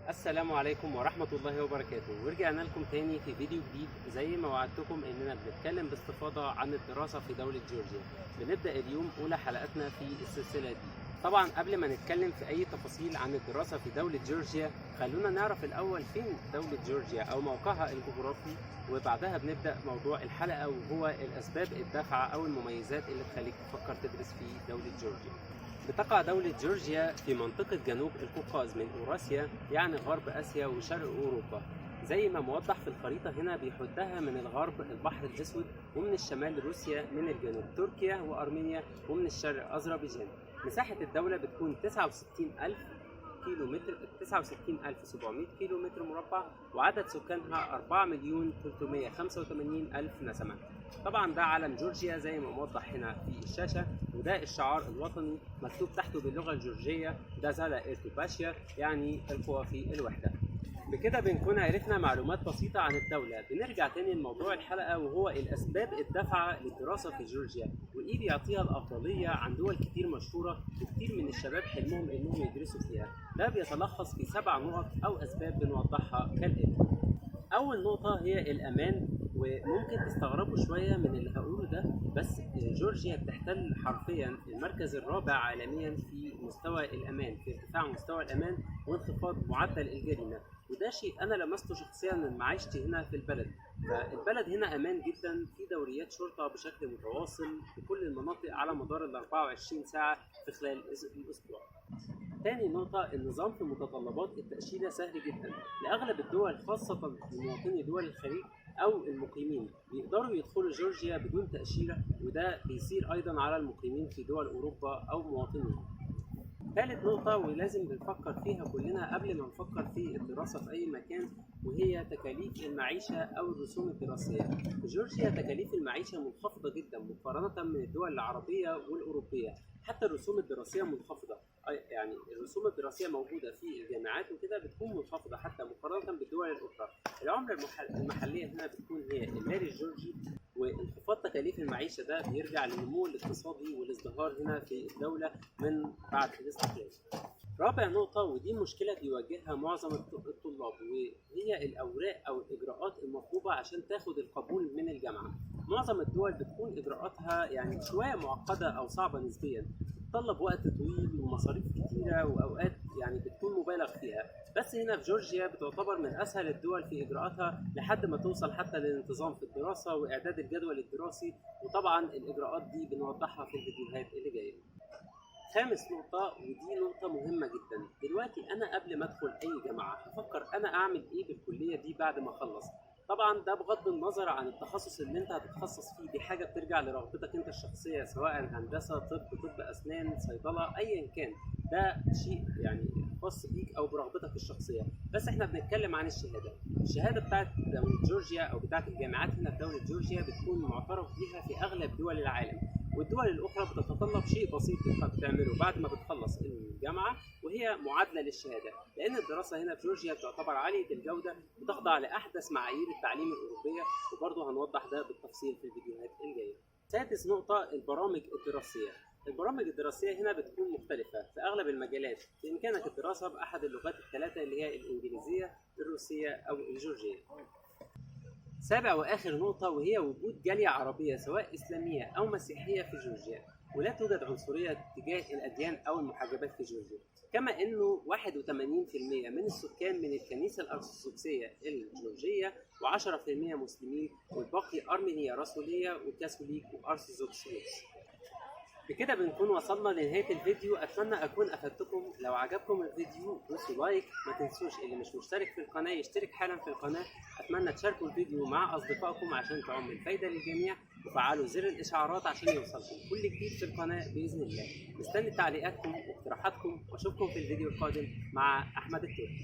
السلام عليكم ورحمة الله وبركاته، ورجعنا لكم تاني في فيديو جديد. زي ما وعدتكم اننا بنتكلم باستفاضة عن الدراسة في دولة جورجيا. بنبدأ اليوم اولى حلقاتنا في السلسلة دي. طبعا قبل ما نتكلم في اي تفاصيل عن الدراسة في دولة جورجيا، خلونا نعرف الاول فين دولة جورجيا او موقعها الجغرافي، وبعدها بنبدأ موضوع الحلقة وهو الاسباب الدافعة او المميزات اللي تخليك تفكر تدرس في دولة جورجيا. بتقع دولة جورجيا في منطقة جنوب القوقاز من أوراسيا، يعني غرب آسيا وشرق أوروبا. زي ما موضح في الخريطة هنا، بيحدها من الغرب البحر الأسود، ومن الشمال روسيا، من الجنوب تركيا وأرمينيا، ومن الشرق أذربيجان. مساحة الدولة بتكون 69700 كيلو متر مربع، وعدد سكانها 4,385,000 نسمة. طبعا ده علم جورجيا زي ما موضح هنا في الشاشة، وده الشعار الوطني مكتوب تحته باللغة الجورجية دازالا إرتوباشيا، يعني القوة في الوحدة. بكده بنكون عرفنا معلومات بسيطة عن الدولة. بنرجع تاني لموضوع الحلقة وهو الأسباب الدافعة للدراسة في جورجيا، وإيه بيعطيها الأفضلية عن دول كتير مشهورة وكتير من الشباب حلمهم إنهم يدرسوا فيها. ده بيتلخص في 7 نقط أو أسباب بنوضحها كالآتي. أول نقطة هي الأمان، وممكن تستغربوا شوية من اللي هقوله ده، بس جورجيا بتحتل حرفيا المركز الرابع عالميا في مستوى الأمان، في ارتفاع مستوى الأمان وانخفاض معدل الجريمة. وده شيء أنا لمسته شخصيا من معيشتي هنا في البلد. فالبلد هنا أمان جدا، في دوريات شرطة بشكل متواصل في كل المناطق على مدار ال 24 ساعة في خلال الأسبوع. تاني نقطة، النظام في متطلبات التأشيرة سهل جدا لأغلب الدول، خاصة لمواطني دول الخليج أو المقيمين بيقدروا يدخلوا جورجيا بدون تأشيرة، وده بيصير أيضا على المقيمين في دول أوروبا أو مواطنين. ثالث نقطة ولازم بنفكر فيها كلنا قبل ما نفكر في الدراسة في أي مكان، وهي تكاليف المعيشة أو الرسوم الدراسية. في جورجيا تكاليف المعيشة منخفضة جدا مقارنة من الدول العربية والأوروبية. حتى الرسوم الدراسية منخفضة، يعني الرسوم الدراسية موجودة في الجامعات وكده بتكون منخفضة حتى مقارنة بالدول الأخرى. العملة المحلية هنا بتكون هي الليري الجورجي، وانخفاض تكاليف المعيشة ده بيرجع للنمو الاقتصادي والازدهار هنا في الدولة من بعد الاستقلال. رابع نقطة، ودي مشكلة بيواجهها معظم الطلاب، وهي الأوراق أو الإجراءات المطلوبة عشان تاخد القبول من الجامعة. معظم الدول بتكون إجراءاتها يعني شوية معقدة أو صعبة نسبيا، بتطلب وقت طويل ومصاريف كتيرة، وأوقات يعني بتكون مبالغ فيها. بس هنا في جورجيا بتعتبر من أسهل الدول في إجراءاتها لحد ما توصل حتى للانتظام في الدراسة وإعداد الجدول الدراسي، وطبعا الإجراءات دي بنوضحها في الفيديوهات اللي جاية. خامس نقطة، ودي نقطة مهمة جدا، دلوقتي أنا قبل ما أدخل أي جامعة هفكر أنا أعمل إيه بالكلية دي بعد ما أخلص. طبعا ده بغض النظر عن التخصص اللي انت هتتخصص فيه، دي حاجة بترجع لرغبتك انت الشخصية، سواء هندسة، طب أسنان، صيدلة، أيا كان. ده شيء يعني خاص بيك أو برغبتك الشخصية. بس احنا بنتكلم عن الشهادة بتاعت دولة جورجيا أو بتاعت الجامعات هنا في دولة جورجيا بتكون معترف بيها في أغلب دول العالم. والدول الأخرى بتتطلب شيء بسيط بتعمله بعد ما بتخلص الجامعة، وهي معادلة للشهادة، لأن الدراسة هنا في جورجيا تعتبر عالية الجودة، بتخضع لأحدث معايير التعليم الأوروبية، وبرضه هنوضح ده بالتفصيل في الفيديوهات الجاية. سادس نقطة، البرامج الدراسية. البرامج الدراسية هنا بتكون مختلفة في أغلب المجالات، بإمكانك الدراسة بأحد اللغات الثلاثة اللي هي الإنجليزية، الروسية أو الجورجية. سابع وآخر نقطة، وهي وجود جالية عربية سواء إسلامية أو مسيحية في جورجيا، ولا توجد عنصرية تجاه الأديان أو المحجبات في جورجيا. كما أنه 81% من السكان من الكنيسة الأرثوذكسية الجورجية، و10% مسلمين، والباقي أرمينية رسولية وكاثوليك وأرثوذكس. بكده بنكون وصلنا لنهاية الفيديو. أتمنى أكون أفدتكم. لو عجبكم الفيديو دوسوا لايك، ما تنسوش اللي مش مشترك في القناة يشترك حالا في القناة. أتمنى تشاركوا الفيديو مع أصدقائكم عشان تعم الفايدة للجميع، وفعلوا زر الإشعارات عشان يوصلكم كل جديد في القناة بإذن الله. مستني تعليقاتكم واقتراحاتكم، وأشوفكم في الفيديو القادم مع أحمد التركي.